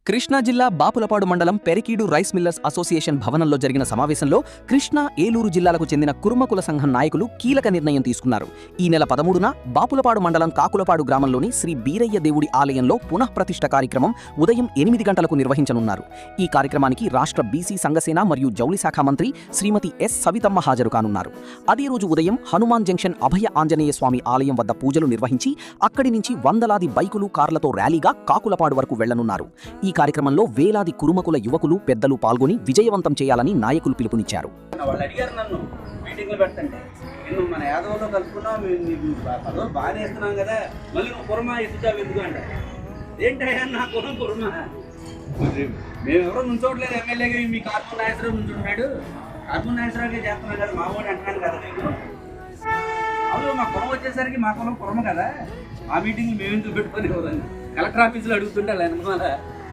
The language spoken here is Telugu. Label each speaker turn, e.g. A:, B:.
A: కృష్ణా జిల్లా బాపులపాడు మండలం పెరికీడు రైస్ మిల్లర్స్ అసోసియేషన్ భవనంలో జరిగిన సమావేశంలో కృష్ణా, ఏలూరు జిల్లాలకు చెందిన కురుమకుల సంఘం నాయకులు కీలక నిర్ణయం తీసుకున్నారు. ఈ నెల 13న బాపులపాడు మండలం కాకులపాడు గ్రామంలోని శ్రీ బీరయ్య దేవుడి ఆలయంలో పునఃప్రతిష్ఠ కార్యక్రమం ఉదయం 8 గంటలకు నిర్వహించనున్నారు. ఈ కార్యక్రమానికి రాష్ట్ర బీసీ సంఘసేన మరియు జౌళి శాఖ మంత్రి శ్రీమతి ఎస్ సవితమ్మ హాజరు కానున్నారు. అదే రోజు ఉదయం హనుమాన్ జంక్షన్ అభయ ఆంజనేయ స్వామి ఆలయం వద్ద పూజలు నిర్వహించి అక్కడి నుంచి వందలాది బైకులు, కార్లతో ర్యాలీగా కాకులపాడు వరకు వెళ్లనున్నారు. ఈ కార్యక్రమంలో వేలాది కురుమకుల యువకులు, పెద్దలు పాల్గొని విజయవంతం చేయాలని నాయకులు పిలుపునిచ్చారు.
B: వాళ్ళు అడిగారు నన్ను మీటింగ్లు పెట్టండి, నేను మన యాదవ్లో కలుపుకున్నాం, పదవులు బాగా వేస్తున్నాం కదా, మళ్ళీ నువ్వు కుర్మా ఎత్తుతావు ఎందుకు అంట. ఏంటయ్యా నా కుర్మా, మేము ఎవరో నుంచోట్లేదు, ఎమ్మెల్యేగా మీ కార్పొరేట్ నాయకుడు నుంచుంటున్నాడు, కార్పొరేట్ నాయకుడికే చేస్తున్నాం కదా, మా వాడు అంటున్నాను కదా నేను. అవును, మా కులం వచ్చేసరికి మా కులం కుర్మ కదా, ఆ మీటింగ్లు మేము ఎందుకు పెట్టుకొని కలెక్టర్ ఆఫీసులో అడుగుతుంటే వెనకాల